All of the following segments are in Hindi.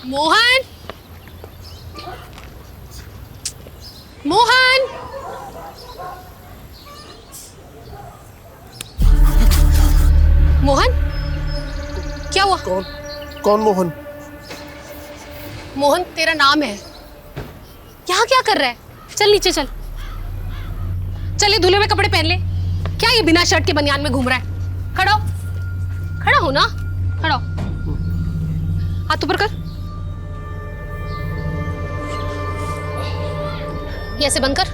मोहन, मोहन, मोहन, क्या हुआ? कौन कौन मोहन? मोहन तेरा नाम है। यहाँ क्या कर रहा है? चल नीचे चल। चल ये धुले हुए कपड़े पहन ले। क्या ये बिना शर्ट के बनियान में घूम रहा है? खड़ा हो, खड़ा हो ना, खड़ा हो। हाथ ऊपर कर, ये ऐसे बंद कर।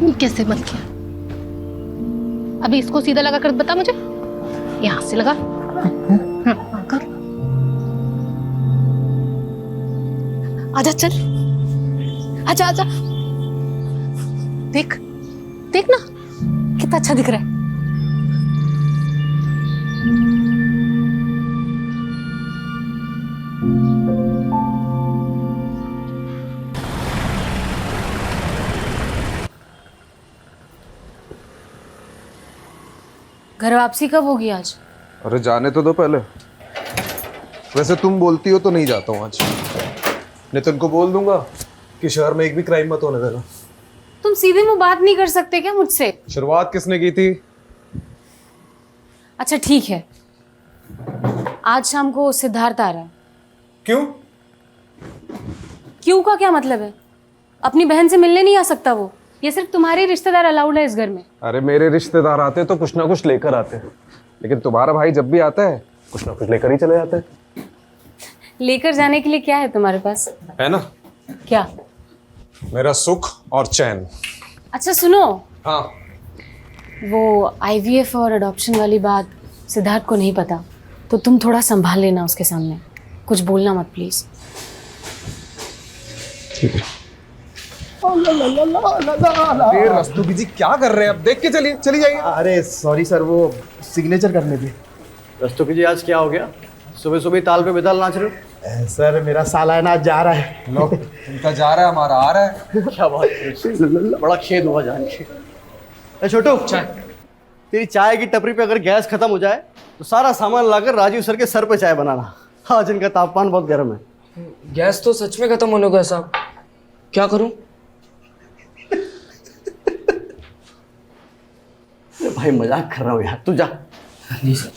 ये कैसे बंद किया? अभी इसको सीधा लगा कर बता मुझे। यहां से लगा। हाँ, कर। आजा चल, आजा आजा। देख देख ना कितना अच्छा दिख रहा है। घर वापसी कब होगी आज? अरे जाने तो दो पहले। वैसे तुम बोलती हो तो नहीं जाता हूँ आज। नितिन को बोल दूंगा कि शहर में एक भी क्राइम मत होने देना। तुम सीधे मुंह बात नहीं कर सकते क्या मुझसे? शुरुआत किसने की थी? अच्छा ठीक है, आज शाम को सिद्धार्थ आ रहा है। क्यों? क्यों का क्या मतलब है? अपनी बहन से मिलने नहीं आ सकता वो? ये सिर्फ तुम्हारे रिश्तेदार अलाउड है इस घर में। अरे मेरे रिश्तेदार आते तो कुछ ना कुछ लेकर आते हैं, लेकिन तुम्हारा भाई जब भी आता है कुछ ना कुछ लेकर ही चले जाते हैं। लेकर जाने के लिए क्या है तुम्हारे पास? है ना, क्या? मेरा सुख और चैन। अच्छा सुनो, हाँ। वो IVF और अडॉप्शन वाली बात सिद्धार्थ को नहीं पता, तो तुम थोड़ा संभाल लेना उसके सामने। कुछ बोलना मत प्लीज। ठीक है। अरे रस्तोगी जी क्या कर रहे हैं? अब देख के चलिए, चली जाइए। अरे सॉरी सर, वो सिग्नेचर करने थे। रस्तोगी जी आज क्या हो गया? सुबह सुबह ताल पे बेताल नाच रहे हो? सर मेरा सालाना आज जा रहा है। लो, उनका जा रहा है, हमारा आ रहा है। क्या बात है, बड़ा खेद हुआ जान के। ए छोटू, तेरी चाय की टपरी पे अगर गैस खत्म हो जाए तो सारा सामान लाकर राजीव सर के सर पे चाय बनाना। आज इनका तापमान बहुत गर्म है। गैस तो सच में खत्म होने को है साहब, क्या करूं? भाई मजाक कर रहा हूँ यार, तू जा। जी सर।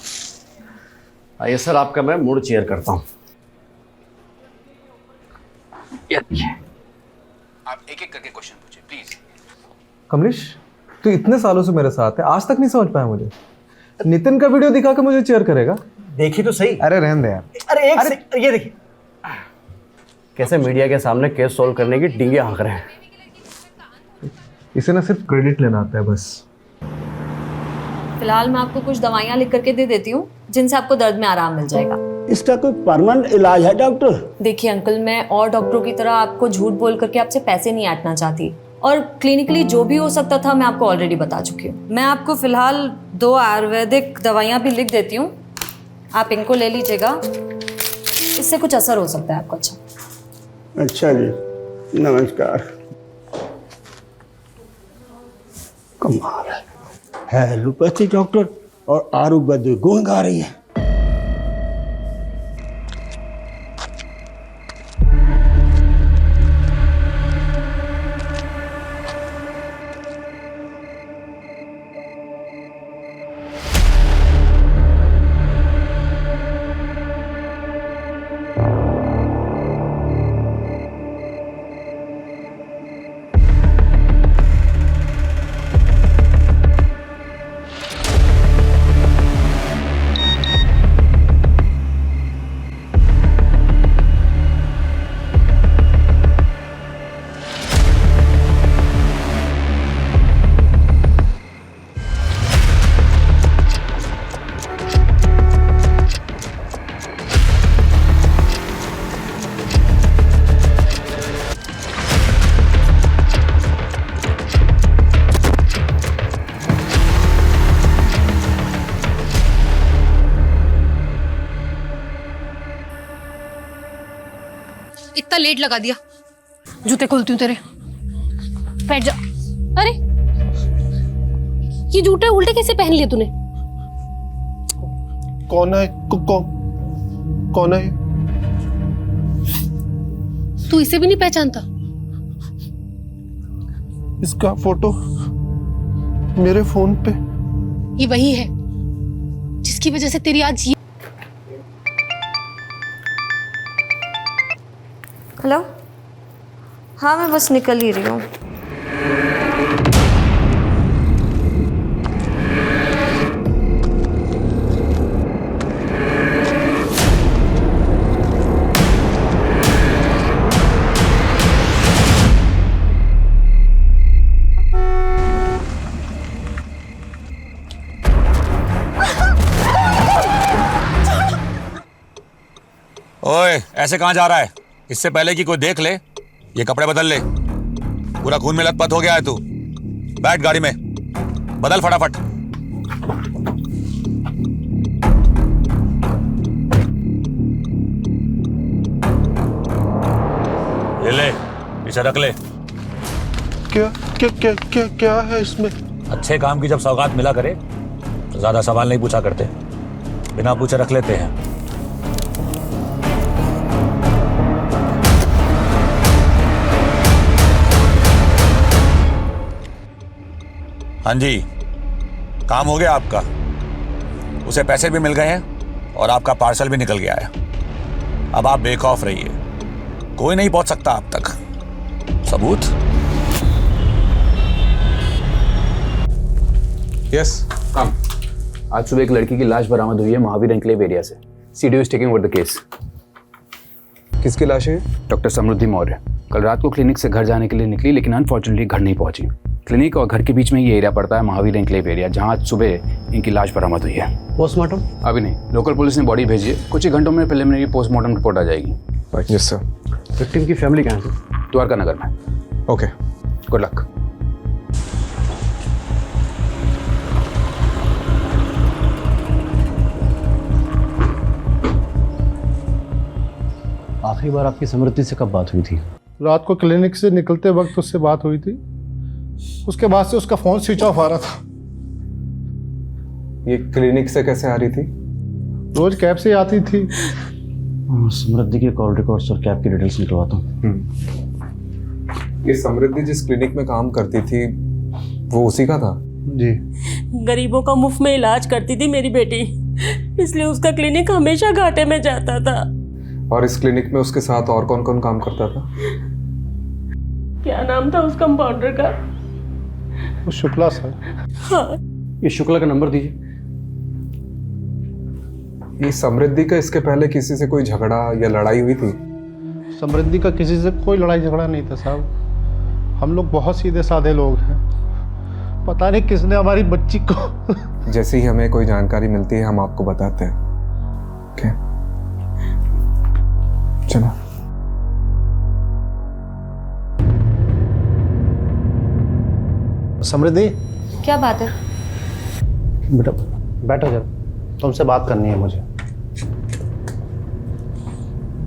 आइए सर, आपका मैं मूड चेयर करता हूँ। आप एक एक करके क्वेश्चन पूछिए प्लीज। कमलेश, तू इतने सालों से मेरे साथ है, आज तक नहीं समझ पाया मुझे। नितिन का वीडियो दिखा के मुझे चेयर करेगा? देखी तो सही। अरे रहने दे यार। अरे ये देखिए कैसे मीडिया के सामने केस सॉल्व करने की डींगे हाँक रहे हैं। इसे ना सिर्फ क्रेडिट लेना आता है बस। फिलहाल मैं आपको कुछ दवाइयाँ लिख करके दे देती हूँ जिनसे आपको दर्द में आराम मिल जाएगा। इसका कोई परमानेंट इलाज है डॉक्टर? देखिए अंकल, मैं और डॉक्टरों की तरह आपको झूठ बोल करके आपसे पैसे नहीं ऐंठना चाहती, और क्लिनिकली जो भी हो सकता था मैं आपको ऑलरेडी बता चुकी हूँ। मैं आपको फिलहाल 2 आयुर्वेदिक दवाइयाँ भी लिख देती हूँ, आप इनको ले लीजिएगा, इससे कुछ असर हो सकता है आपको। अच्छा जी, नमस्कार। कमाल है, एलोपैथी डॉक्टर और आयुर्वेदिक गुण गा रही है। इतना लेट लगा दिया, जूते खोलती हूँ तेरे। बैठ जा। अरे ये जूते उल्टे कैसे पहन लिए तूने? कौन है? कौन है? तू इसे भी नहीं पहचानता? इसका फोटो मेरे फोन पे। ये वही है जिसकी वजह से तेरी आज ये। हेलो, हाँ मैं बस निकल ही रही हूँ। ओए, ऐसे कहाँ जा रहा है? इससे पहले कि कोई देख ले, ये कपड़े बदल ले। पूरा खून में लथपथ हो गया है तू। बैठ गाड़ी में, बदल फटाफट। ये ले, इसे रख ले। क्या क्या क्या क्या क्या है इसमें? अच्छे काम की जब सौगात मिला करे तो ज्यादा सवाल नहीं पूछा करते, बिना पूछे रख लेते हैं। हाँ जी, काम हो गया आपका। उसे पैसे भी मिल गए हैं और आपका पार्सल भी निकल गया है। अब आप बेखौफ रहिए, कोई नहीं पहुंच सकता आप तक। सबूत? यस, कम। आज सुबह एक लड़की की लाश बरामद हुई है महावीर एन्क्लेव एरिया से। CDO is taking over the case. किसकी लाश है? डॉक्टर समृद्धि मौर्य कल रात को क्लिनिक से घर जाने के लिए निकली, लेकिन अनफॉर्चुनेटली घर नहीं पहुंची। क्लिनिक और घर के बीच में ये एरिया पड़ता है महावीर एन्क्लेव एरिया, जहां आज सुबह इनकी लाश बरामद हुई है। पोस्टमार्टम अभी नहीं, लोकल पुलिस ने बॉडी भेजी है। कुछ ही घंटों में प्रिलिमिनरी पोस्टमार्टम रिपोर्ट आ जाएगी। Yes sir. विक्टिम की फैमिली कहाँ है? द्वारका नगर में। Okay, good luck. आखिरी बार आपकी समृद्धि से कब बात हुई थी? रात को क्लिनिक से निकलते वक्त उससे बात हुई थी। उसके बाद से उसका फोन स्विच ऑफ आ रहा था। ये क्लिनिक से कैसे आ रही थी? रोज कैब से आती थी। समृद्धि के कॉल रिकॉर्ड्स और कैब की डिटेल्स निकलवाता हूँ। ये समृद्धि जिस क्लिनिक में काम करती थी वो उसी का था? जी। गरीबों का मुफ्त में इलाज करती थी मेरी बेटी, इसलिए उसका क्लिनिक हमेशा घाटे में जाता था। और इस क्लिनिक में उसके साथ और कौन कौन काम करता था? क्या नाम था उस कंपाउंडर का? वो शुक्ला सर। हाँ। ये शुक्ला का नंबर दीजिए। ये समृद्धि का इसके पहले किसी से कोई झगड़ा या लड़ाई हुई थी? समृद्धि का किसी से कोई लड़ाई झगड़ा नहीं था साहब। हम लोग बहुत सीधे साधे लोग हैं। पता नहीं किसने हमारी बच्ची को जैसे ही हमें कोई जानकारी मिलती है हम आपको बताते हैं। ओके, चलो। समृद्धि, क्या बात है? बेटा बैठो जरा, तुमसे बात करनी है मुझे।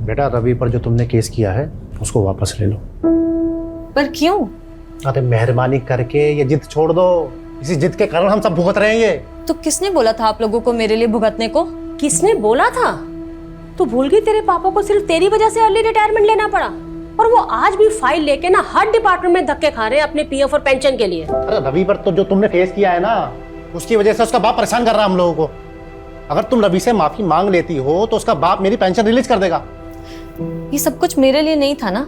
बेटा रवि पर जो तुमने केस किया है उसको वापस ले लो। पर क्यों? अरे मेहरबानी करके ये जिद छोड़ दो। इसी जिद के कारण हम सब भुगत रहे हैं ये। तो किसने बोला था आप लोगों को मेरे लिए भुगतने को? किसने बोला था? तू भूल गई तेरे पापा को सिर्फ तेरी वजह से अर्ली रिटायरमेंट लेना पड़ा, और वो आज भी फाइल लेके ना हर डिपार्टमेंट में धक्के खा रहे हैं अपने पीएफ और पेंशन के लिए। अरे रवि पर तो जो तुमने फेस किया है ना, उसकी वजह से उसका बाप परेशान कर रहा है हम लोगों को। अगर तुम रवि से माफी मांग लेती हो तो उसका बाप मेरी पेंशन रिलीज कर देगा। ये सब कुछ मेरे लिए नहीं था ना,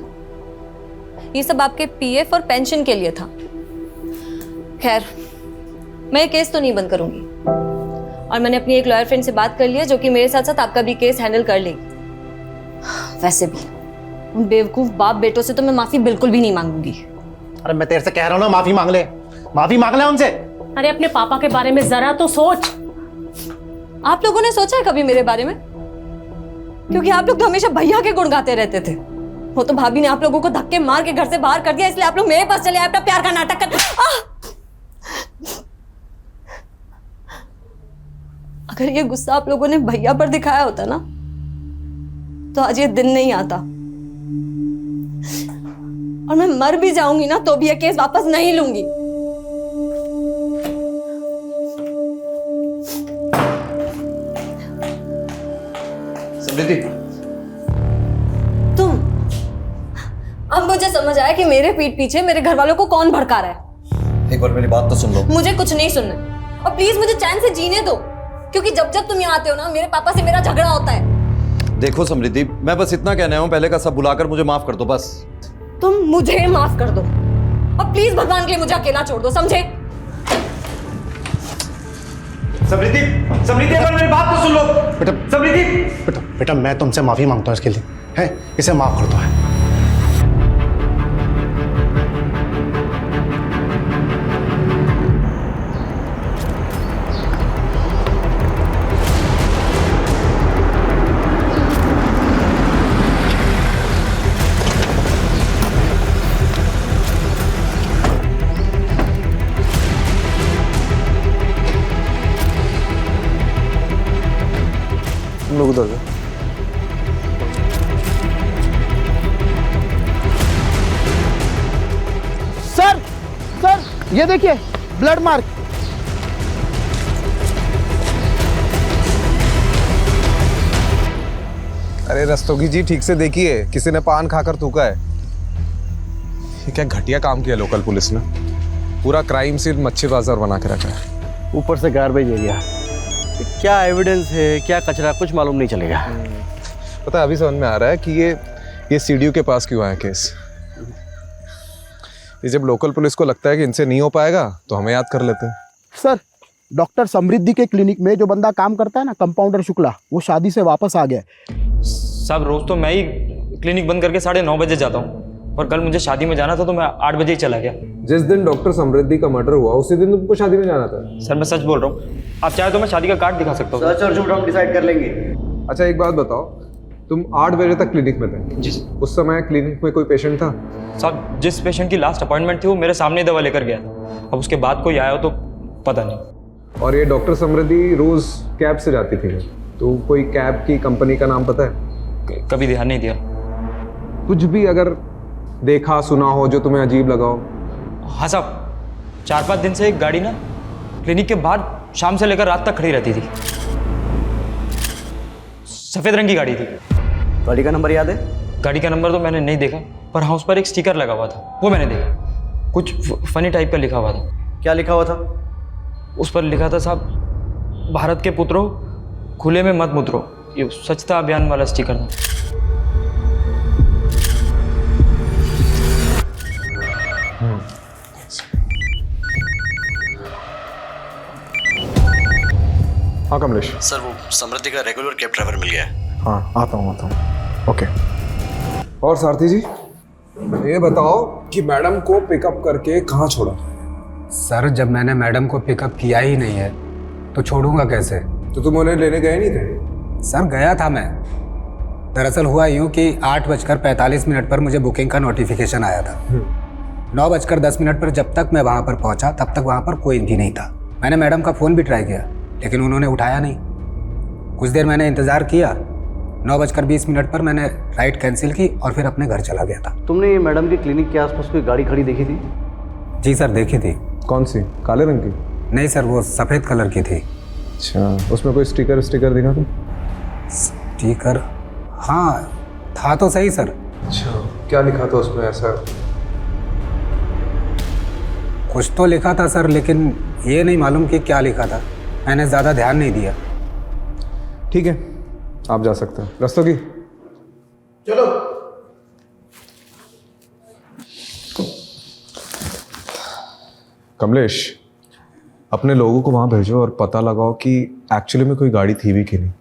ये सब आपके पीएफ और पेंशन के लिए था। खैर, मैं ये केस तो नहीं बंद करूंगी, और मैंने अपनी एक लॉयर फ्रेंड से बात कर लिया जो कि मेरे साथ साथ आपका भी केस हैंडल कर लेगी। वैसे भी उन बेवकूफ बाप बेटों से तो मैं माफी बिल्कुल भी नहीं मांगूंगी। अरे मैं तेरे से कह रहा हूँ ना, माफी मांग ले उनसे। अरे अपने पापा के बारे में जरा तो सोच। आप लोगों ने सोचा है कभी मेरे बारे में? क्योंकि आप लोग तो हमेशा भैया के गुण गाते रहते थे। वो तो भाभी ने आप लोगों को धक्के मार के घर से बाहर कर दिया, इसलिए आप लोग मेरे पास चले आए अपना प्यार का नाटक कर। अगर ये गुस्सा आप लोगों ने भैया पर दिखाया होता ना, तो आज ये दिन नहीं आता, और मैं मर भी जाऊंगी ना तो भी ये केस वापस नहीं लूंगी। समृद्धि, तुम। अब मुझे समझ आया कि मेरे पीठ पीछे मेरे घर वालों को कौन भड़का रहा है। एक बार मेरी बात तो सुन लो। मुझे कुछ नहीं सुनना, और प्लीज मुझे चैन से जीने दो, क्योंकि जब जब तुम यहाँ आते हो ना, मेरे पापा से मेरा झगड़ा होता है। देखो समृद्धि, मैं बस इतना कहना हूँ, पहले का सब भुलाकर मुझे माफ कर दो बस। तुम मुझे माफ कर दो, और प्लीज भगवान के लिए मुझे अकेला छोड़ दो, समझे? समृद्धि, समृद्धि एक बार मेरी बात तो सुन लो। बेटा समृद्धि, बेटा बेटा मैं तुमसे माफ़ी मांगता हूँ इसके लिए, है इसे माफ़ कर दो। है तुम लोग उधर जाओ। सर सर ये देखिए ब्लड मार्क। अरे रस्तोगी जी, ठीक से देखिए, किसी ने पान खाकर थूका है। ये क्या घटिया काम किया लोकल पुलिस ने, पूरा क्राइम सीन मच्छी बाजार बना के रखा है। ऊपर से गार्बेज एरिया, क्या एविडेंस है क्या कचरा कुछ मालूम नहीं चलेगा। पता है, अभी समझ में आ रहा है कि ये सीडीओ के पास क्यों आया केस। ये जब लोकल पुलिस को लगता है कि इनसे नहीं हो पाएगा तो हमें याद कर लेते हैं। सर डॉक्टर समृद्धि के क्लिनिक में जो बंदा काम करता है ना, कंपाउंडर शुक्ला, वो शादी से वापस आ गया। साहब रोज तो मैं ही क्लिनिक बंद करके 9:30 बजे जाता हूँ, पर कल मुझे शादी में जाना था तो मैं 8 बजे ही चला गया। जिस दिन डॉक्टर समृद्धि का मर्डर हुआ उसी दिन तुमको शादी में जाना था। सर मैं सच बोल रहा हूँ, आप चाहे तो मैं शादी का कार्ड दिखा सकता हूँ। सच और झूठ हम डिसाइड कर लेंगे। अच्छा एक बात बताओ, तुम 8 बजे तक क्लिनिक में थे? जी। उस समय क्लिनिक में कोई पेशेंट था? साहब जिस पेशेंट की लास्ट अपॉइंटमेंट थी वो मेरे सामने दवा लेकर गया था, अब उसके बाद कोई आया हो तो पता नहीं। और ये डॉक्टर समृद्धि रोज कैब से जाती थी, तो कोई कैब की कंपनी का नाम पता है? कभी ध्यान नहीं दिया। कुछ भी अगर देखा सुना हो जो तुम्हें अजीब लगा हो? हाँ साहब, 4-5 दिन से एक गाड़ी ना क्लिनिक के बाहर शाम से लेकर रात तक खड़ी रहती थी। सफेद रंग की गाड़ी थी। गाड़ी का नंबर याद है? गाड़ी का नंबर तो मैंने नहीं देखा, पर हाँ उस पर एक स्टिकर लगा हुआ था, वो मैंने देखा। कुछ फनी टाइप का लिखा हुआ था। क्या लिखा हुआ था? उस पर लिखा था साहब, भारत के पुत्रों खुले में मत मुतरो। ये स्वच्छता अभियान वाला स्टिकर था। हाँ कमलेश। सर वो समृद्धि का रेगुलर कैब ड्राइवर मिल गया है। हाँ आता हूँ ओके। और सारथी जी ये बताओ कि मैडम को पिकअप करके कहाँ छोड़ा? सर जब मैंने मैडम को पिकअप किया ही नहीं है तो छोड़ूंगा कैसे? तो तुम उन्हें लेने गए नहीं थे? सर गया था मैं। दरअसल हुआ यूँ कि 8:45 पर मुझे बुकिंग का नोटिफिकेशन आया था। 9:10 पर जब तक मैं वहाँ पर पहुँचा तब तक वहाँ पर कोई भी नहीं था। मैंने मैडम का फ़ोन भी ट्राई किया लेकिन उन्होंने उठाया नहीं। कुछ देर मैंने इंतज़ार किया। 9:20 पर मैंने राइड कैंसिल की और फिर अपने घर चला गया था। तुमने मैडम के क्लिनिक के आसपास कोई गाड़ी खड़ी देखी थी? जी सर देखी थी। कौन सी? काले रंग की? नहीं सर वो सफ़ेद कलर की थी। अच्छा उसमें कोई स्टिकर दिखा था? स्टिकर हाँ था तो सही सर। अच्छा क्या लिखा था उसमें ऐसा? कुछ तो लिखा था सर लेकिन ये नहीं मालूम कि क्या लिखा था, मैंने ज़्यादा ध्यान नहीं दिया। ठीक है आप जा सकते हैं। रस्तोगी चलो। कमलेश अपने लोगों को वहां भेजो और पता लगाओ कि एक्चुअली में कोई गाड़ी थी भी कि नहीं।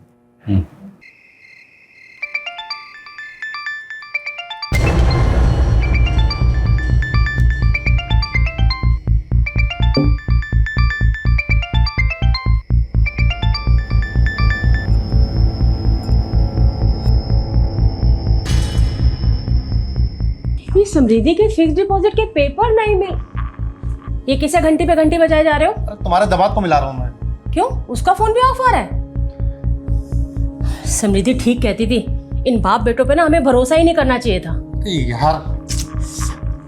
ये समृद्धि के फिक्स डिपॉजिट के पेपर नहीं मिल। ये किसे घंटे पे घंटे बजाए जा रहे हो? तुम्हारे दमाद को मिला रहा हूँ मैं। क्यों? उसका फोन भी ऑफ आ रहा है। समृद्धि ठीक कहती थी, इन बाप बेटों पे ना हमें भरोसा ही नहीं करना चाहिए था। यार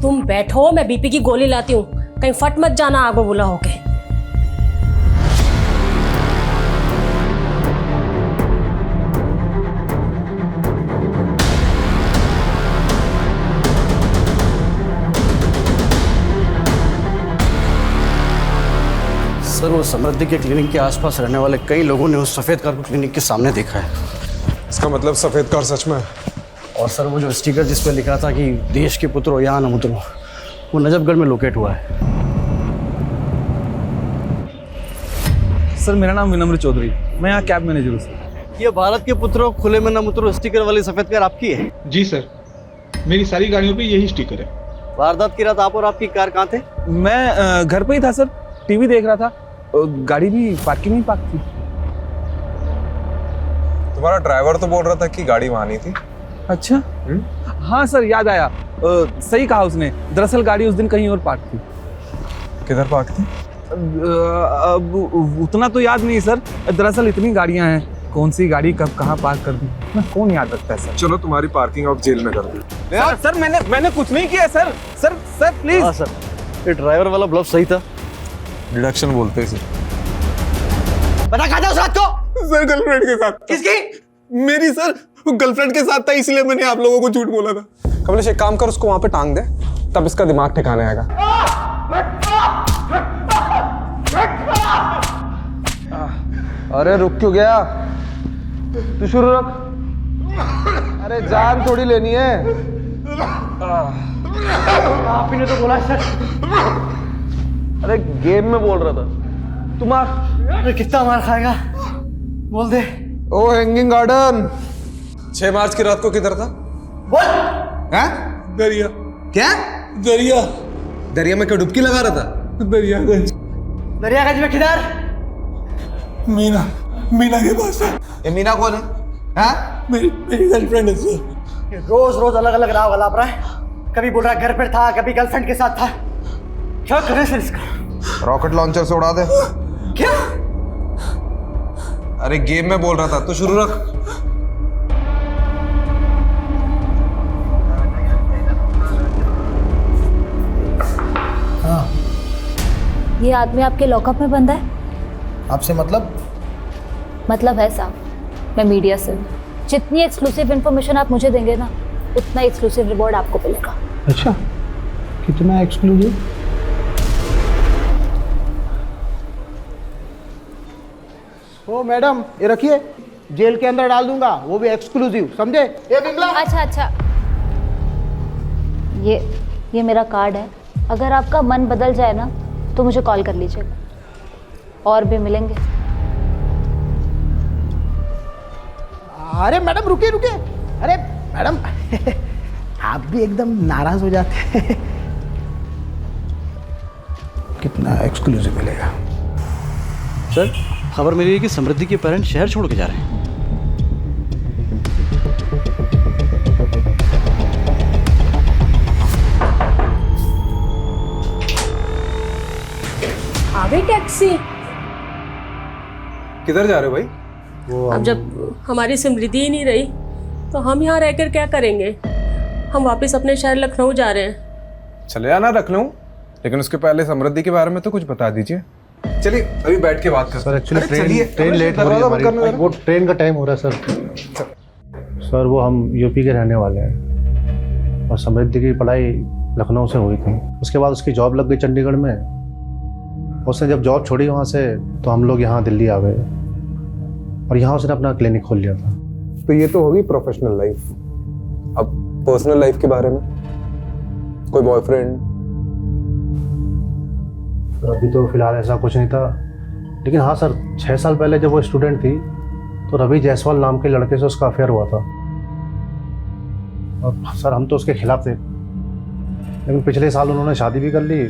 तुम बैठो, मैं बीपी की गोली लाती हूँ, कहीं फट मत जाना आगो बुला होके। सर वो समृद्धि के क्लिनिक के आसपास रहने वाले कई लोगों ने उस सफ़ेद कार को क्लिनिक के सामने देखा है। इसका मतलब सफेद कार सच में है? और सर वो जो स्टिकर जिस पर लिखा था कि देश के पुत्रो यहाँ न उतरो, वो नजफगढ़ में लोकेट हुआ है। सर मेरा नाम विनम्र चौधरी, मैं यहाँ कैब मैनेजर हूँ सर। ये भारत के पुत्रों खुले में न उतरो स्टिकर वाली सफ़ेद कार आपकी है? जी सर, मेरी सारी गाड़ियों पे यही स्टिकर है। वारदात की रात आप और आपकी कार कहाँ थे? मैं घर पे ही था सर, टीवी देख रहा था, गाड़ी भी पार्किंग में पार्क थी। तुम्हारा ड्राइवर तो बोल रहा था कि गाड़ी वहां नहीं थी। अच्छा हाँ सर, याद आया, सही कहा उसने, दरअसल गाड़ी उस दिन कहीं और पार्क थी। किधर पार्क थी? अब उतना तो याद नहीं सर, दरअसल इतनी गाड़ियां हैं, कौन सी गाड़ी कब कहाँ पार्क कर दी ना, कौन याद रखता है सर। चलो तुम्हारी पार्किंग अब जेल में कर दी। सर मैंने कुछ नहीं किया सर, सर प्लीज। हाँ सर, ये ड्राइवर वाला ब्लफ सही था। डिडक्शन बोलते हैं सर। बता कहाँ था उस रात को? सर गर्लफ्रेंड के साथ। किसकी? मेरी सर, गर्लफ्रेंड के साथ था, इसलिए मैंने आप लोगों को झूठ बोला था। कमलेश एक काम कर, उसको वहां पे टांग दे, तब इसका दिमाग ठिकाने आएगा। अरे रुक क्यों गया? तू शुरू रख। अरे जान थोड़ी लेनी है। आप ही ने तो बोला सर। अरे गेम में बोल रहा था। तुम अरे कितना मार खाएगा बोल दे। ओ हैंगिंग गार्डन 6 मार्च की रात को किधर था? बोल। हैं? दरिया। क्या? दरिया। दरिया में क्या डुबकी लगा रहा था? दरियागंज। दरियागंज में किधर? मीना के पास है। ये मीना कौन है? हाँ? मेरी गर्लफ्रेंड है सर। रोज रोज अलग अलग राह गलाप रहा है, कभी बोल रहा घर पर था, कभी गर्लफ्रेंड के साथ था। क्या करे सर इसका? रॉकेट लॉन्चर से उड़ा दे। क्या? अरे गेम में बोल रहा था, तो शुरू रख। हाँ। ये आदमी आपके लॉकअप में बंद है? आपसे मतलब? मतलब है साहब, मैं मीडिया से हूँ। जितनी एक्सक्लूसिव इन्फॉर्मेशन आप मुझे देंगे ना, उतना एक्सक्लूसिव रिवॉर्ड आपको मिलेगा। अच्छा, कितना एक्सक्लूसिव? ओ मैडम, ये रखिए, जेल के अंदर डाल दूंगा, वो भी एक्सक्लूसिव, समझे? ये बिमला। अच्छा, ये मेरा कार्ड है, अगर आपका मन बदल जाए ना तो मुझे कॉल कर लीजिएगा, और भी मिलेंगे। अरे मैडम रुकिए। अरे मैडम आप भी एकदम नाराज हो जाते हैं। कितना एक्सक्लूसिव मिलेगा? सर खबर मिली है कि समृद्धि के पेरेंट्स शहर छोड़ के जा रहे हैं। आ गई टैक्सी। किधर जा रहे हो भाई? अब जब हमारी समृद्धि ही नहीं रही तो हम यहाँ रहकर क्या करेंगे? हम वापस अपने शहर लखनऊ जा रहे हैं। चले आना लखनऊ, लेकिन उसके पहले समृद्धि के बारे में तो कुछ बता दीजिए। चलिए अभी बैठ के बात करते हैं। सर एक्चुअली ट्रेन लेट हो रही है हमारी, वो ट्रेन का टाइम हो रहा है सर। सर वो हम यूपी के रहने वाले हैं और समृद्धि की पढ़ाई लखनऊ से हुई थी, उसके बाद उसकी जॉब लग गई चंडीगढ़ में। उसने जब जॉब छोड़ी वहाँ से तो हम लोग यहाँ दिल्ली आ गए और यहाँ उसने अपना क्लिनिक खोल लिया था। तो ये तो होगी प्रोफेशनल लाइफ। अब पर्सनल लाइफ के बारे में? कोई बॉयफ्रेंड? अभी तो फिलहाल ऐसा कुछ नहीं था, लेकिन हाँ सर 6 साल पहले जब वो स्टूडेंट थी तो रवि जायसवाल नाम के लड़के से उसका अफेयर हुआ था और सर हम तो उसके खिलाफ थे, लेकिन पिछले साल उन्होंने शादी भी कर ली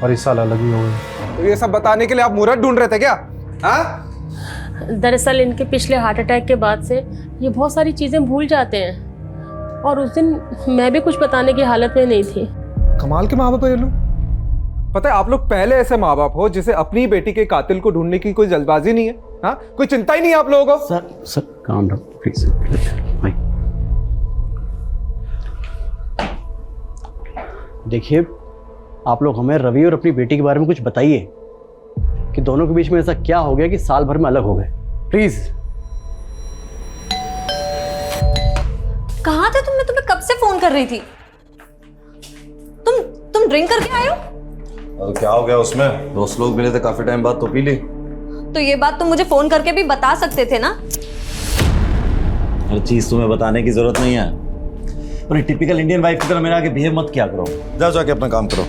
और इस साल अलग ही हो गई। तो ये सब बताने के लिए आप मुहूर्त ढूंढ रहे थे क्या? हाँ? दरअसल इनके पिछले हार्ट अटैक के बाद से ये बहुत सारी चीज़ें भूल जाते हैं और उस दिन मैं भी कुछ बताने की हालत में नहीं थी। कमाल के माँ बाप है ये लोग। पता है आप लोग पहले ऐसे माँ बाप हो जिसे अपनी बेटी के कातिल को ढूंढने की कोई जल्दबाजी नहीं है। हाँ, कोई चिंता ही नहीं है आप लोगों को। सर काम डाउन प्लीज भाई। देखिए आप लोग हमें रवि और अपनी बेटी के बारे में कुछ बताइए कि दोनों के बीच में ऐसा क्या हो गया कि साल भर में अलग हो गए, प्लीज। कहाँ थे तुम? मैं तुम्हें कब से फोन कर रही थी। तुम ड्रिंक करके आए हो? तो क्या हो गया उसमें? दोस्त लोग मिले थे काफी टाइम बाद, तो पी ली। तो ये बात तुम मुझे फोन करके भी बता सकते थे ना। हर चीज तुम्हें बताने की जरूरत नहीं है। और एक टिपिकल इंडियन वाइफ की तरह मेरे आगे बिहेव मत किया करो। जाओ जाके अपना काम करो।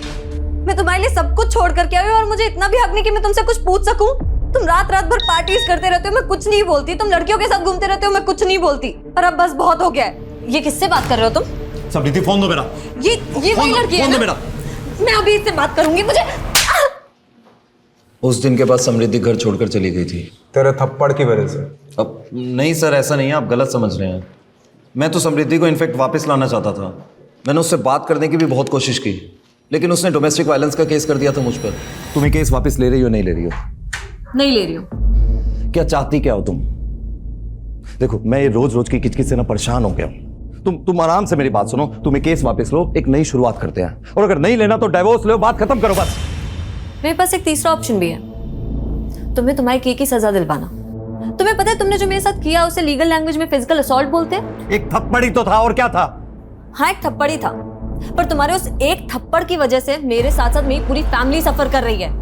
मैं तुम्हारे लिए सब कुछ छोड़ करके आई हूँ और मुझे इतना भी हक नहीं कि मैं तुमसे कुछ पूछ सकूं। तुम रात रात भर पार्टीज करते रहते हो, मैं कुछ नहीं बोलती। तुम लड़कियों के साथ घूमते रहते हो, मैं कुछ नहीं बोलती। और अब बस बहुत हो गया है। ये किससे बात कर रहे हो तुम? समृद्धि फोन दो मेरा। ये वही लड़की है ना? मैं अभी इससे बात करूंगी। मुझे उस दिन के बाद समृद्धि घर छोड़कर चली गई थी। तेरे थप्पड़ की वजह से? अब नहीं सर, ऐसा नहीं है, आप गलत समझ रहे हैं। मैं तो समृद्धि को इनफैक्ट वापस लाना चाहता था। मैंने उससे बात करने की भी बहुत कोशिश की, लेकिन उसने डोमेस्टिक वायलेंस का केस कर दिया था मुझ पर। तुम्हें केस वापस ले रही हो? नहीं ले रही हो? नहीं ले रही हूँ। क्या चाहती क्या हो तुम? देखो, मैं ये रोज रोज की किचकिच से ना परेशान हो गया। तुम आराम से मेरी बात सुनो। तुम्हें केस वापस लो, एक नई शुरुआत करते हैं। और अगर नहीं लेना तो डाइवोर्स लो, बात खत्म करो बस। मेरे पास एक तीसरा ऑप्शन भी है। तुम्हें तुम्हारे किए की सजा दिलवाना। तुम्हें पता है तुमने जो मेरे साथ किया उसे लीगल लैंग्वेज में फिजिकल असॉल्ट बोलते हैं। एक थप्पड़ ही तो था, और क्या था? हाँ, एक थप्पड़ ही था, पर तुम्हारे उस एक थप्पड़ की वजह से मेरे साथ साथ मेरी पूरी फैमिली सफर कर रही है।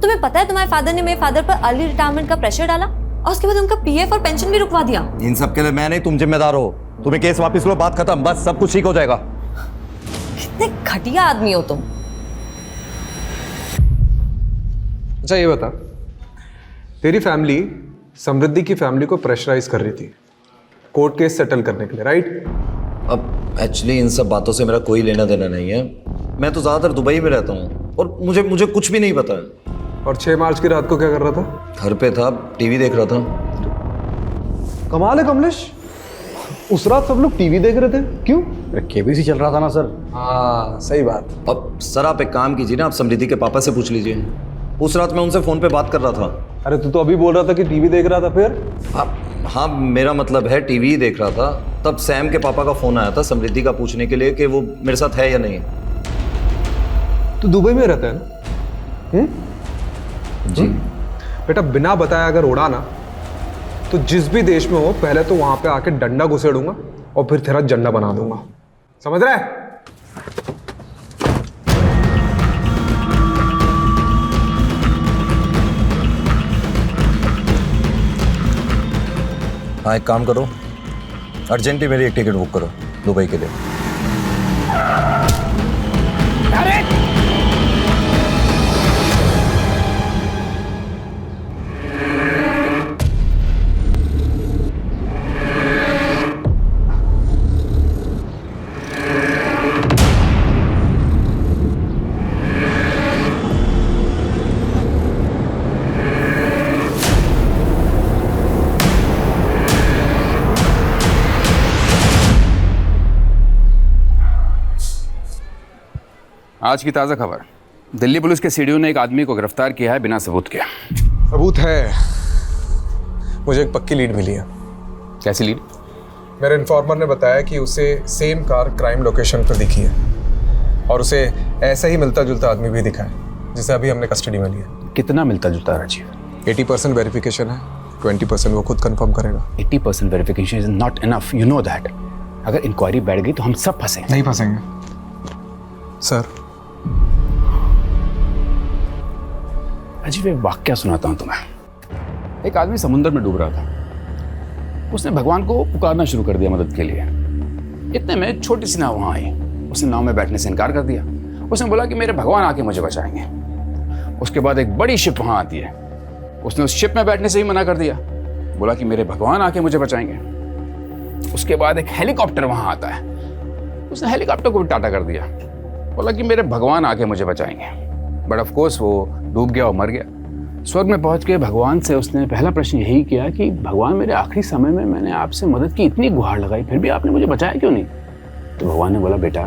तुम्हें पता है तुम्हारे फादर ने मेरे फादर पर अर्ली रिटायरमेंट का प्रेशर डाला और उसके बाद उनका पीएफ और पेंशन भी रुकवा दिया। इन सब के लिए मैं नहीं, तुम जिम्मेदार हो। तुम्हें केस वापस लो, बात खत्म, बस सब कुछ ठीक हो जाएगा। कितने घटिया आदमी हो तुम। अच्छा ये बता, तेरी फैमिली समृद्धि की फैमिली को प्रेशराइज कर रही थी कोर्ट केस सेटल करने के लिए, राइट? अब एक्चुअली इन सब बातों से मेरा कोई लेना देना नहीं है। मैं तो ज़्यादातर दुबई में रहता हूँ और मुझे कुछ भी नहीं पता है। और 6 मार्च की रात को क्या कर रहा था? घर पे था, टीवी देख रहा था। कमाल है कमलेश, उस रात सब लोग टीवी देख रहे थे, क्यों? केबीसी चल रहा था ना सर। हाँ सही बात। अब सर आप एक काम कीजिए ना, आप समृद्धि के पापा से पूछ लीजिए। उस रात मैं उनसे फ़ोन पे बात कर रहा था। अरे तू तो अभी बोल रहा था कि टीवी देख रहा था, फिर? हाँ मेरा मतलब है टीवी देख रहा था। तब सैम के पापा का फ़ोन आया था समृद्धि का पूछने के लिए कि वो मेरे साथ है या नहीं। तू दुबई में रहता है ना? जी बेटा, बिना बताया अगर उड़ा ना तो जिस भी देश में हो पहले तो वहां पे आके डंडा घुसेड़ूंगा और फिर तेरा झंडा बना दूंगा, समझ रहा है? हाँ एक काम करो, अर्जेंटली मेरी एक टिकट बुक करो दुबई के लिए। आज की ताज़ा खबर, दिल्ली पुलिस के सीडीओ ने एक आदमी को गिरफ्तार किया है बिना सबूत के। सबूत है, मुझे एक पक्की लीड मिली है। कैसी लीड? मेरे इन्फॉर्मर ने बताया कि उसे सेम कार क्राइम लोकेशन पर दिखी है और उसे ऐसा ही मिलता जुलता आदमी भी दिखा है जिसे अभी हमने कस्टडी में लिया। कितना मिलता जुलता है राजीव? 80% वेरिफिकेशन है, 20% वो खुद कंफर्म करेगा। 80% verification is not enough, you know that. अगर इंक्वायरी बैठ गई तो हम सब फंसेंगे। नहीं फंसेंगे सर। अजीब एक वाक्या सुनाता हूं तुम्हें। एक आदमी समुद्र में डूब रहा था। उसने भगवान को पुकारना शुरू कर दिया मदद के लिए। इतने में छोटी सी नाव वहां आई। उसने नाव में बैठने से इनकार कर दिया। उसने बोला कि मेरे भगवान आके मुझे बचाएंगे। उसके बाद एक बड़ी शिप वहां आती है। उसने उस शिप में बैठने से ही मना कर दिया, बोला कि मेरे भगवान आके मुझे बचाएंगे। उसके बाद एक हेलीकॉप्टर वहां आता है। उसने हेलीकॉप्टर को भी टाटा कर दिया, बोला कि मेरे भगवान आके मुझे बचाएंगे। बट ऑफ कोर्स वो डूब गया और मर गया। स्वर्ग में पहुंच के भगवान से उसने पहला प्रश्न यही किया कि भगवान मेरे आखिरी समय में मैंने आपसे मदद की इतनी गुहार लगाई, फिर भी आपने मुझे बचाया क्यों नहीं? तो भगवान ने बोला, बेटा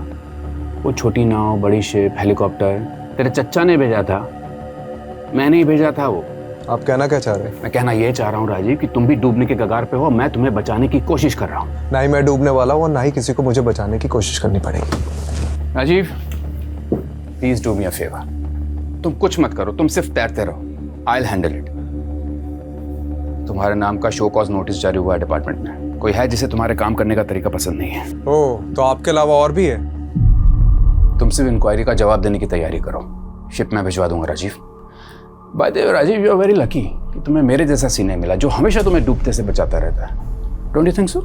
वो छोटी नाव, बड़ी शिप, हेलीकॉप्टर तेरे चच्चा ने भेजा था, मैंने ही भेजा था। वो आप कहना क्या चाह रहे हैं? मैं कहना ये चाह रहा हूँ राजीव कि तुम भी डूबने के कगार पे हो। मैं तुम्हें बचाने की कोशिश कर रहा हूँ। ना ही मैं डूबने वाला हूँ और ना ही किसी को मुझे बचाने की कोशिश करनी पड़ेगी। Rajiv please do me a favour. तुम कुछ मत करो, तुम सिर्फ तैरते रहो। I will handle it. तुम्हारे नाम का शो कॉज नोटिस जारी हुआ है डिपार्टमेंट में। कोई है जिसे तुम्हारे काम करने का तरीका पसंद नहीं है? ओह, तो आपके अलावा और भी है? तुम सिर्फ इंक्वायरी का जवाब देने की तैयारी करो। शिप में भिजवा दूंगा Rajiv. By the way Rajiv, you are very lucky कि तुम्हें मेरे जैसा सीने मिला जो हमेशा तुम्हें डूबते से बचाता रहता है। Don't you think so?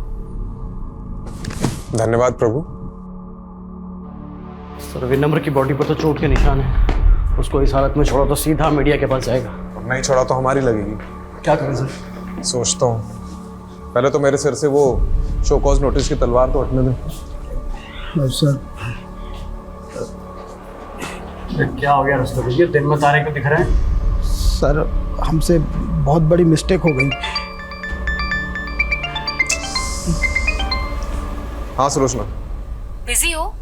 धन्यवाद प्रभु। सर विनम्र की बॉडी पर तो चोट के निशान है, उसको इस हालत में छोड़ा तो सीधा मीडिया के पास जाएगा। और नहीं छोड़ा तो हमारी लगेगी। क्या करें सर? सोचता हूँ पहले तो मेरे सिर से वो शो कॉज नोटिस की तलवार तो हटने दे। सर क्या हो गया रस्तों भैया, दिन में तारे क्यों दिख रहे हैं? सर हमसे बहुत बड़ी मिस्टेक हो गई। हाँ सुलोचना। बिजी हो?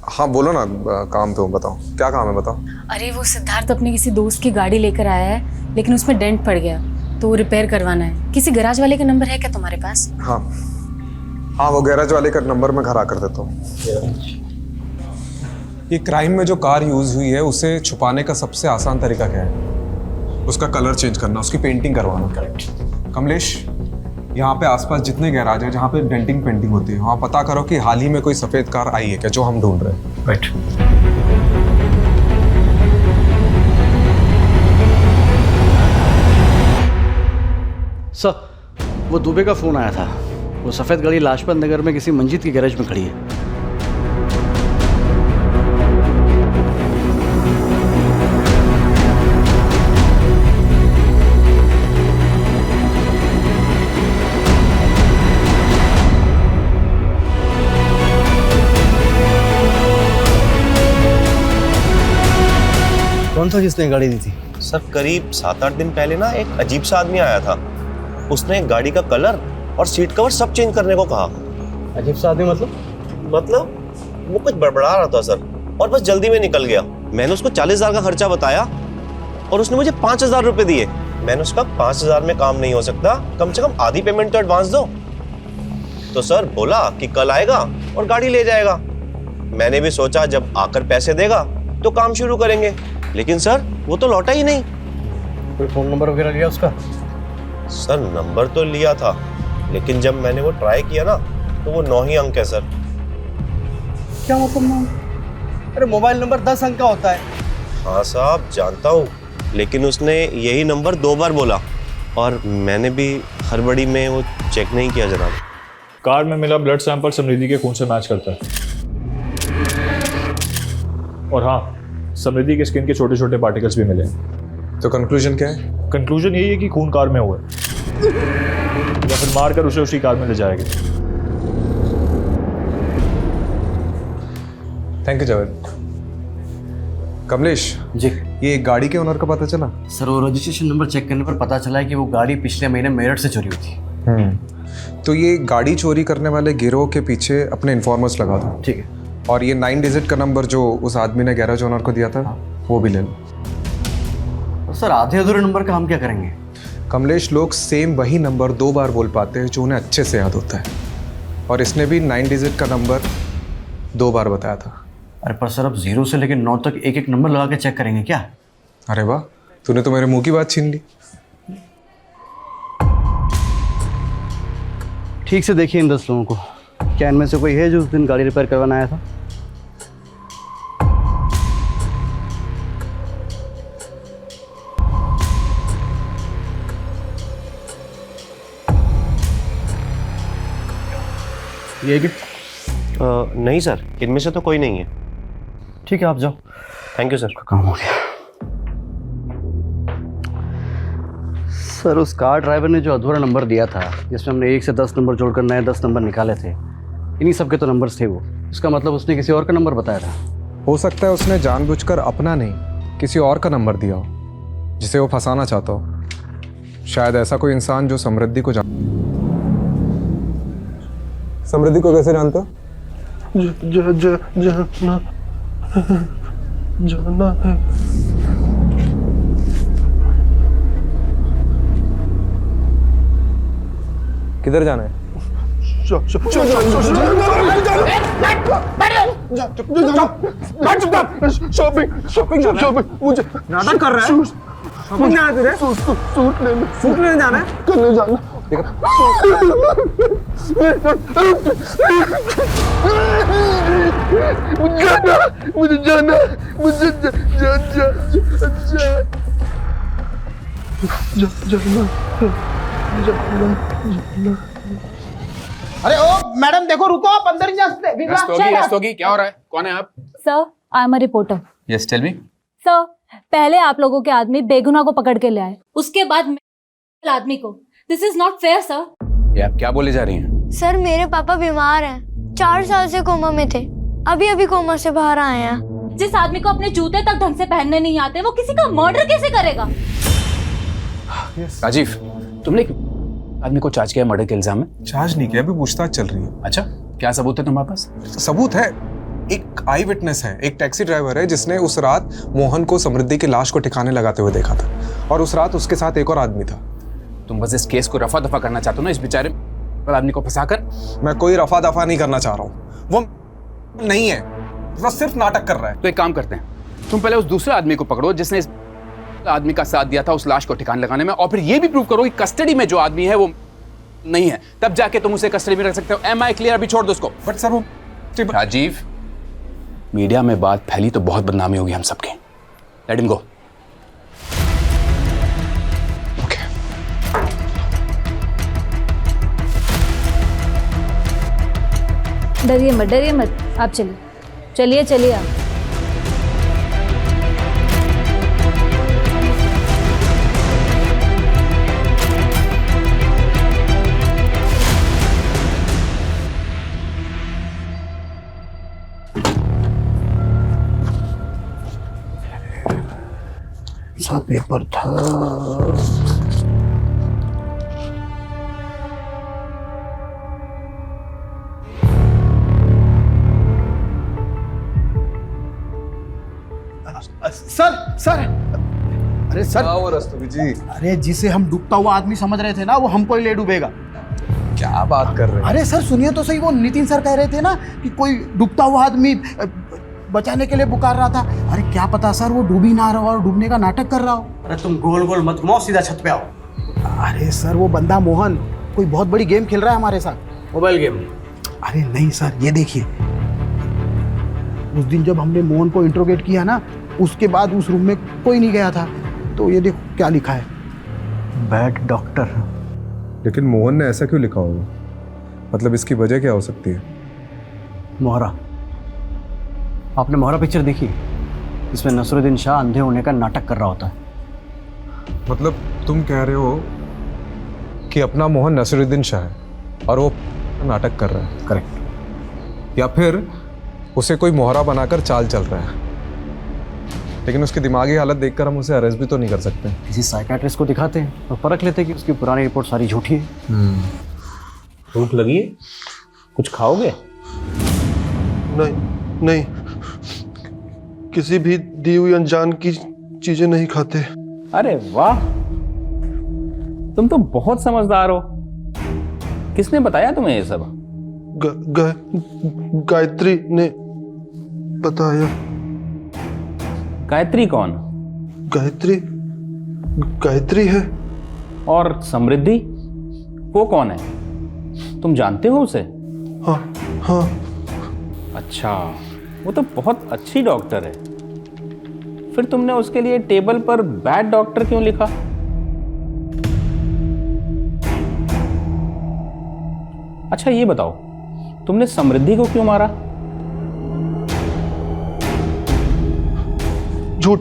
हाँ बोलो ना, काम तो बताओ, क्या काम है बताओ। अरे वो सिद्धार्थ अपने किसी दोस्त की गाड़ी लेकर आया है, लेकिन उसमें डेंट पड़ गया तो वो रिपेयर करवाना है। किसी गैराज वाले का नंबर है क्या तुम्हारे पास? हाँ हाँ, वो गैराज वाले का नंबर मैं घर आकर देता हूँ। ये क्राइम में जो कार यूज हुई है उसे छुपाने का सबसे आसान तरीका क्या है? उसका कलर चेंज करना, उसकी पेंटिंग करवाना। करेक्ट। कमलेश, यहाँ पे आसपास जितने गैराज हैं जहाँ पे डेंटिंग पेंटिंग होती है, वहाँ पता करो कि हाल ही में कोई सफेद कार आई है क्या जो हम ढूंढ रहे हैं। राइट। सर वो दुबे का फोन आया था, वो सफेद गाड़ी लाजपत नगर में किसी मंजिद की गैरेज में खड़ी है। कौन सा किसने गाड़ी दी थी? सर करीब 7-8 दिन पहले ना एक अजीब सा आदमी आया था, उसने गाड़ी का कलर और सीट कवर सब चेंज करने को कहा। अजीब सा आदमी मतलब वो कुछ बड़बड़ा रहा था सर, और बस जल्दी में निकल गया। मैंने उसको 40,000 का खर्चा बताया और उसने मुझे 5,000 रुपए दिए। मैंने उसका 5,000 में काम नहीं हो सकता, कम से कम आधी पेमेंट तो एडवांस दो। तो सर बोला कि कल आएगा और गाड़ी ले जाएगा। मैंने भी सोचा जब आकर पैसे देगा तो काम शुरू करेंगे, लेकिन सर वो तो लौटा ही नहीं। कोई फोन नंबर वगैरह लिया उसका? सर नंबर तो लिया था, लेकिन जब मैंने वो ट्राई किया ना तो वो 9 ही अंक है सर। क्या मतलब? अरे मोबाइल नंबर 10 अंक का होता है। हाँ साहब जानता हूँ, लेकिन उसने यही नंबर 2 बार बोला और मैंने भी हड़बड़ी में वो चेक नहीं किया जनाब। कार में मिला ब्लड सैंपल समृद्धि के खून से मैच करता है। और हाँ, समृद्धि के स्किन के छोटे छोटे पार्टिकल्स भी मिले। तो कंक्लूजन क्या है? कंक्लूजन यही है कि खून कार में हुआ है, या फिर मारकर उसे उसी कार में ले जाएंगे। Thank you Javed. कमलेश जी, ये गाड़ी के ओनर का पता चला? सर वो रजिस्ट्रेशन नंबर चेक करने पर पता चला है कि वो गाड़ी पिछले महीने मेरठ से चोरी हुई थी। तो ये गाड़ी चोरी करने वाले गिरोह के पीछे अपने इन्फॉर्मर्स लगा दो। ठीक है। और ये 9 डिजिट का नंबर जो उस आदमी ने गैराज ओनर को दिया था, वो भी ले लो। तो सर आधे अधूरे नंबर का हम क्या करेंगे? कमलेश, लोग सेम वही नंबर 2 बार बोल पाते हैं जो उन्हें अच्छे से याद होता है, और इसने भी 9 डिजिट का नंबर 2 बार बताया था। अरे पर सर अब 0 से लेकर 9 तक एक एक नंबर लगा के चेक करेंगे क्या? अरे वाह, तूने तो मेरे मुंह की बात छीन ली। ठीक से देखिए इन 10 लोगों को, क्या इनमें से कोई है जो उस दिन गाड़ी रिपेयर करवाना आया था? ये नहीं सर, इनमें से तो कोई नहीं है। ठीक है आप जाओ। Thank you sir. काम हो गया। सर उस कार ड्राइवर ने जो अधूरा नंबर दिया था, जिसमें हमने 1 से 10 नंबर जोड़कर नए 10 नंबर निकाले थे, इन्हीं सब के तो नंबर्स थे वो। इसका मतलब उसने किसी और का नंबर बताया था। हो सकता है उसने जानबूझकर अपना नहीं किसी और का नंबर दिया हो, जिसे वो फंसाना चाहता हो। शायद ऐसा कोई इंसान जो समृद्धि को समृद्धि को कैसे जानता? जाना है। किधर जाना है? शॉपिंग मुझे नाटक कर रहा है। शॉपिंग जाना है, सूट लेने जाना है। कल जाना मुझे जाना, मुझे जाना। अरे ओ मैडम देखो, रुको, आप अंदर नहीं जा सकते। रस्तोगी, क्या हो रहा है? कौन है आप? Sir, I am a reporter. Yes, tell me. Sir, पहले आप लोगों के आदमी बेगुनाह को पकड़ के ले आए, उसके बाद आदमी को। This is not fair sir. ये आप क्या बोले जा रही हैं? सर, मेरे पापा बीमार हैं, 4 साल से कोमा में थे, अभी कोमा से बाहर आए हैं। जिस आदमी को अपने जूते तक ढंग से पहनने नहीं आते, वो किसी का मर्डर कैसे करेगा? राजीव, तुमने आदमी को चार्ज किया मर्डर के इल्जाम में? चार्ज नहीं किया, अभी पूछताछ चल रही है। अच्छा, क्या सबूत है तुम्हारे पास? सबूत है, एक आई विटनेस है, एक टैक्सी ड्राइवर है जिसने उस रात मोहन को समृद्धि की लाश को ठिकाने लगाते हुए देखा था, और उस रात उसके साथ एक और आदमी था। तुम बस इस केस को रफा दफा करना चाहते हो ना, इस बेचारे आदमी को फंसाकर? मैं कोई रफा दफा नहीं करना चाह रहा हूँ, वो नहीं है, वो सिर्फ नाटक कर रहा है। तो एक काम करते हैं, तुम पहले उस दूसरे आदमी को पकड़ो जिसने इस आदमी का साथ दिया था उस लाश को ठिकाने लगाने में, और फिर ये भी प्रूव करो कि कस्टडी में जो आदमी है वो नहीं है, तब जाके तुम उसे कस्टडी में रख सकते हो। Am I clear? अभी छोड़ दो उसको। बट सर वो राजीव, मीडिया में बात फैली तो बहुत बदनामी होगी हम सबके। Let him go. डरिए मत, आप चलिए आप। सा पेपर था। सर, अरे सर, रस्तोगी जी, अरे जिसे हम डूबता हुआ आदमी समझ रहे थे ना, वो हमको ही ले डूबेगा। क्या बात कर रहे हैं? अरे सर सुनिए तो सही, वो नितिन सर कह रहे थे ना कि कोई डूबता हुआ आदमी बचाने के लिए पुकार रहा था। अरे क्या पता सर, वो डूब ही ना रहा हो और डूबने का नाटक कर रहा हो। अरे तुम गोल गोल मत घुमाओ, सीधा छत पे आओ। अरे सर, वो बंदा मोहन कोई बहुत बड़ी गेम खेल रहा है हमारे साथ। Mobile game? अरे नहीं सर, ये देखिए, उस दिन जब हमने मोहन को इंट्रोगेट किया ना, उसके बाद उस रूम में कोई नहीं गया था। तो ये देखो क्या लिखा है, बैड डॉक्टर। लेकिन मोहन ने ऐसा क्यों लिखा होगा? मतलब इसकी वजह क्या हो सकती है? मोहरा, आपने मोहरा पिक्चर देखी? इसमें नसरुद्दीन शाह अंधे होने का नाटक कर रहा होता है। मतलब तुम कह रहे हो कि अपना मोहन नसरुद्दीन शाह है और वो नाटक कर रहा है? करेक्ट। या फिर उसे कोई मोहरा बनाकर चाल चल रहा है, लेकिन उसकी दिमागी हालत देखकर हम उसे अरेस्ट भी तो नहीं कर सकते। किसी साइकियाट्रिस्ट को दिखाते हैं और परख लेते हैं कि उसकी पुरानी रिपोर्ट सारी झूठी है। भूख लगी है? कुछ खाओगे? नहीं, किसी भी दी हुई अनजान की चीजें नहीं खाते। अरे वाह, तुम तो बहुत समझदार हो। किसने बताया तुम्हें ये सब? गायत्री ने बताया। गायत्री कौन? गायत्री है। और समृद्धि, वो कौन है? तुम जानते हो उसे? हाँ। अच्छा, वो तो बहुत अच्छी डॉक्टर है। फिर तुमने उसके लिए टेबल पर बैड डॉक्टर क्यों लिखा? अच्छा ये बताओ, तुमने समृद्धि को क्यों मारा? झूठ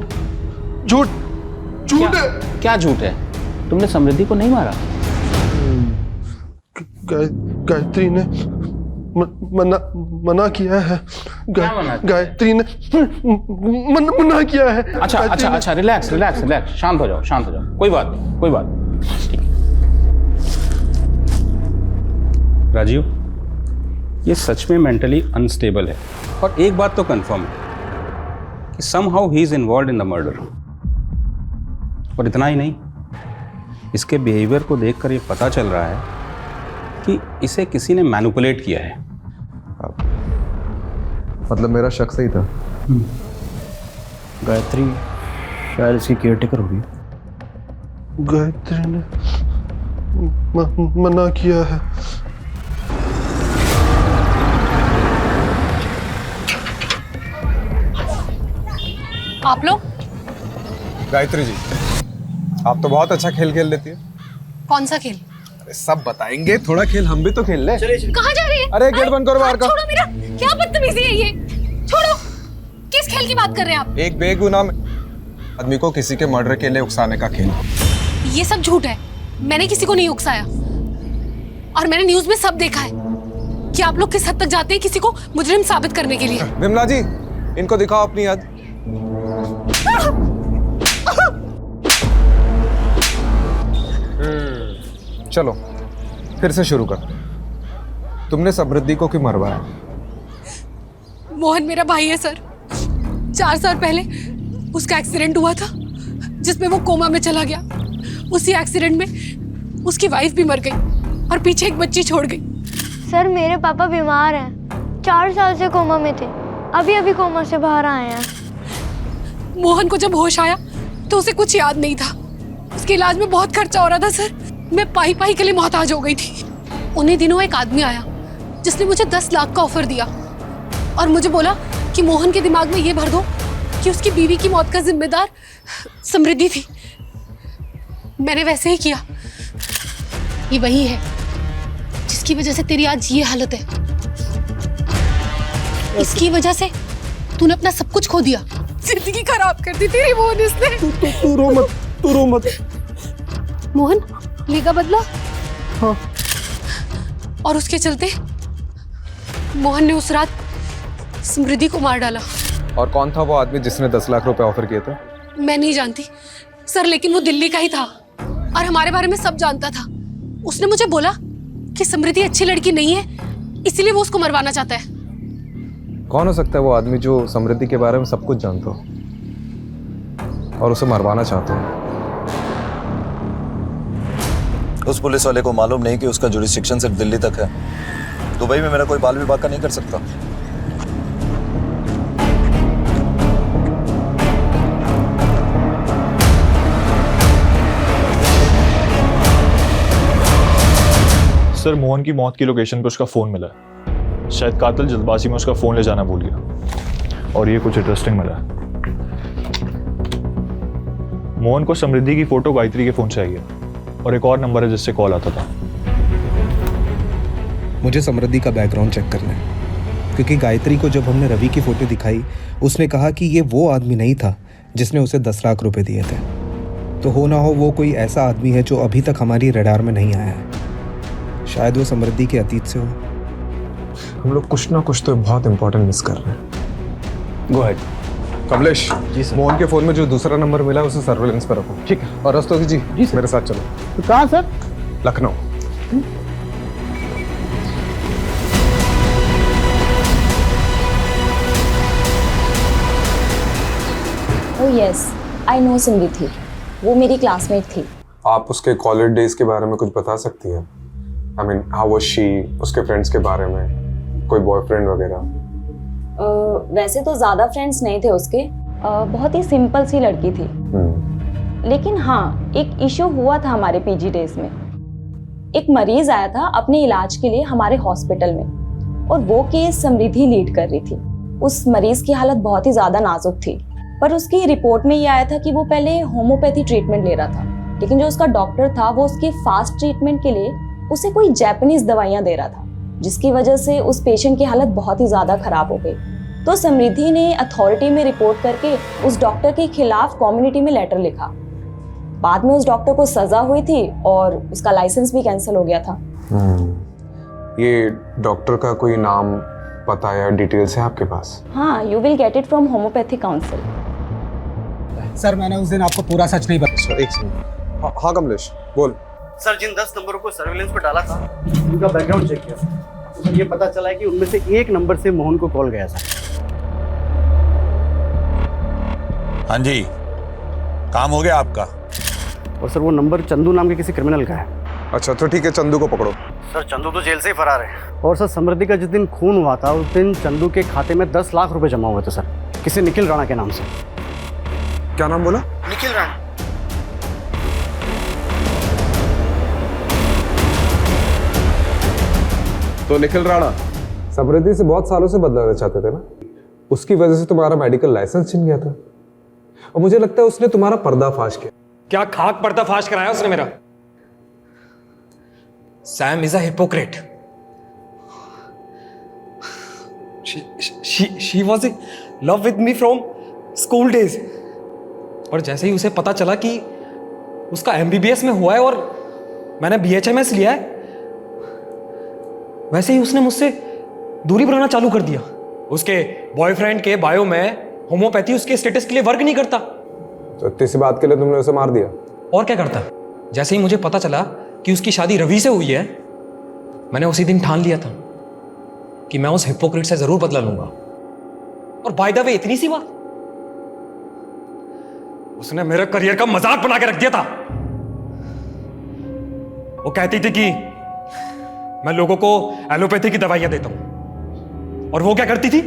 क्या झूठ है? तुमने समृद्धि को नहीं मारा? गायत्री ने मना किया है। गायत्री ने मना किया है। अच्छा, रिलैक्स, शांत हो जाओ। कोई बात नहीं। राजीव, ये सच में मेंटली अनस्टेबल है, और एक बात तो कंफर्म है कि somehow he is involved in the murder. और इतना ही नहीं, इसके बिहेवियर को देखकर ये पता चल रहा है कि इसे किसी ने मैनिपुलेट किया है। मतलब मेरा शक सही था। गायत्री शायद इसकी केयरटेकर होगी। गायत्री ने मना किया है। आप लोग गायत्री जी, आप तो बहुत अच्छा खेल खेल लेती है। कौन सा खेल? अरे सब बताएंगे, थोड़ा खेल हम भी तो खेल ले। कहाँ जा रही है? अरे गेट बंद करो बाहर का। छोड़ो मेरा, क्या बदतमीजी है ये? छोड़ो। किस खेल की बात कर रहे हैं आप? एक बेगुनाह आदमी को किसी के मर्डर के लिए उकसाने का खेल। ये सब झूठ है। मैंने किसी को नहीं उकसाया और मैंने न्यूज में सब देखा है कि आप लोग किस हद तक जाते हैं किसी को मुजरिम साबित करने के लिए। विमला जी, इनको दिखाओ अपनी याद। चलो फिर से शुरू कर। तुमने समृद्धि को क्यों मरवाया? मोहन मेरा भाई है सर। 4 साल पहले उसका एक्सीडेंट हुआ था जिसमें वो कोमा में चला गया। उसी एक्सीडेंट में उसकी वाइफ भी मर गई और पीछे एक बच्ची छोड़ गई। सर मेरे पापा बीमार हैं, 4 साल से कोमा में थे, अभी अभी कोमा से बाहर आए हैं। मोहन को जब होश आया तो उसे कुछ याद नहीं था। उसके इलाज में बहुत खर्चा हो रहा था सर। मैं पाई पाई के लिए मोहताज हो गई थी। उन्हीं दिनों एक आदमी आया जिसने मुझे 10 लाख का ऑफर दिया और मुझे बोला कि मोहन के दिमाग में ये भर दो कि उसकी बीवी की मौत का जिम्मेदार समृद्धि थी। मैंने वैसे ही किया। ये वही है जिसकी वजह से तेरी आज ये हालत है। इसकी वजह से तूने अपना सब कुछ खो दिया। जिंदगी खराब कर दी तेरी मोहन इसने। तू रो मत, तू रो मत। मोहन लेगा बदला? हाँ। और उसके चलते मोहन ने उस रात समृद्धि को मार डाला। और कौन था वो आदमी जिसने 10 लाख रुपए ऑफर किए थे? मैं नहीं जानती सर, लेकिन वो दिल्ली का ही था और हमारे बारे में सब जानता था। उसने मुझे बोला कि समृद्धि अच्छी लड़की नहीं है, इसीलिए वो उसको मरवाना चाहता है। कौन हो सकता है वो आदमी जो समृद्धि के बारे में सब कुछ जानता हो और उसे मरवाना चाहता हो? उस पुलिस वाले को मालूम नहीं कि उसका जुरिस्डिक्शन सिर्फ दिल्ली तक है। दुबई में मेरा कोई बाल विभाग का नहीं कर सकता। सर मोहन की मौत की लोकेशन पर उसका फोन मिला है। शायद कातिल जल्दबाजी में उसका फोन ले जाना भूल गया और ये कुछ इंटरेस्टिंग मिला है। मोहन को समृद्धि की फोटो गायत्री के फोन से आई है और एक और नंबर है जिससे कॉल आता था। मुझे समृद्धि का बैकग्राउंड चेक करना है क्योंकि गायत्री को जब हमने रवि की फोटो दिखाई उसने कहा कि ये वो आदमी नहीं था जिसने उसे 10 लाख रुपए दिए थे। तो हो ना हो वो कोई ऐसा आदमी है जो अभी तक हमारी रडार में नहीं आया है। शायद वो समृद्धि के अतीत से हो। हम लोग कुछ ना कुछ तो बहुत इंपॉर्टेंट मिस कर रहे हैं। Go ahead. Kamlesh ji sir, Mohan के फोन में जो दूसरा नंबर मिला है उसे सर्वेलेंस पर रखो। ठीक है। और रस्तोगी जी मेरे साथ चलो। तो कहाँ sir? Lucknow. Oh yes, I know Samriddhi. वो मेरी क्लासमेट थी। आप उसके कॉलेज डेज के बारे में कुछ बता सकती हैं? I mean how was she, उसके फ्रेंड्स के बारे में, कोई बॉयफ्रेंड वगैरह? वैसे तो ज़्यादा फ्रेंड्स नहीं थे उसके। बहुत ही सिंपल सी लड़की थी। लेकिन हाँ, एक इशू हुआ था हमारे पीजी डेज में। एक मरीज आया था अपने इलाज के लिए हमारे हॉस्पिटल में और वो केस समृद्धि लीड कर रही थी। उस मरीज की हालत बहुत ही ज़्यादा नाजुक थी, पर उसकी रिपोर्ट में ये आया था कि वो पहले होम्योपैथी ट्रीटमेंट ले रहा था, लेकिन जो उसका डॉक्टर था वो उसके फास्ट ट्रीटमेंट के लिए उसे कोई जापानीज दवाइयाँ दे रहा था, जिसकी वजह से उस पेशेंट की हालत बहुत ही ज़्यादा खराब हो गई। तो समृद्धि ने अथॉरिटी में रिपोर्ट करके उस डॉक्टर के खिलाफ कम्युनिटी में लेटर लिखा। बाद में उस डॉक्टर को सजा हुई थी और उसका लाइसेंस भी कैंसिल हो गया था। ये डॉक्टर का कोई नाम, पता या डिटेल्स है आपके पास? हाँ, you will get it from homeopathy council. Sir मैंने उस दिन आपको पूरा सच नहीं बताया। एक सेकंड। हाँ कमलेश बोल। सर जिन 10 नंबरों को सर्विलेंस पर डाला था उनका बैकग्राउंड चेक किया तो सर ये पता चला है कि उनमें से एक नंबर से मोहन को कॉल गया था। हाँ जी, काम हो गया आपका? और सर वो नंबर चंदू नाम के किसी क्रिमिनल का है। अच्छा तो ठीक है, चंदू को पकड़ो। सर चंदू तो जेल से ही फरार है। और सर समृद्धि का जिस दिन खून हुआ था उस दिन चंदू के खाते में 10 लाख रुपए जमा हुए थे सर, किसी निखिल राणा के नाम से। क्या नाम बोला? निखिल राणा। तो निखिल राणा समृद्धि से बहुत सालों से बदलाना चाहते थे ना, उसकी वजह से तुम्हारा मेडिकल लाइसेंस छिन गया था और मुझे लगता है उसने तुम्हारा पर्दाफाश किया। क्या खाक पर्दाफाश कराया उसने मेरा? Sam is a hypocrite. She was in love with me from school days, और जैसे ही उसे पता चला कि उसका MBBS में हुआ है और मैंने BHMS लिया है, वैसे ही उसने मुझसे दूरी बनाना चालू कर दिया। उसके बॉयफ्रेंड के बायो में होम्योपैथी उसके स्टेटस के लिए वर्क नहीं करता। तो इतनी सी बात के लिए तुमने उसे मार दिया? और क्या करता? जैसे ही मुझे पता चला कि उसकी शादी रवि से हुई है, मैंने उसी दिन ठान लिया था कि मैं उस हिपोक्रेट से जरूर बदला लूंगा। और बाय द वे, इतनी सी बात, उसने मेरे करियर का मजाक बना के रख दिया था। वो कहती थी कि मैं लोगों को एलोपैथी की दवाइयां देता हूं, और वो क्या करती थी?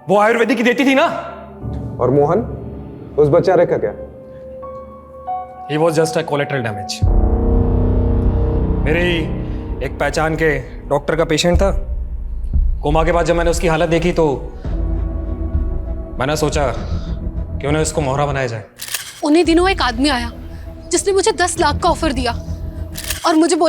वो आयुर्वेदिक की देती थी ना। और मोहन, उस बेचारे का क्या? He was just a collateral damage. मेरी एक पहचान के डॉक्टर का पेशेंट था। कोमा के बाद जब मैंने उसकी हालत देखी तो मैंने सोचा क्यों ना इसको मोहरा बनाया जाए। उन्हीं दिनों एक आदमी आया जिसने मुझे 10 लाख का ऑफर दिया और मुझे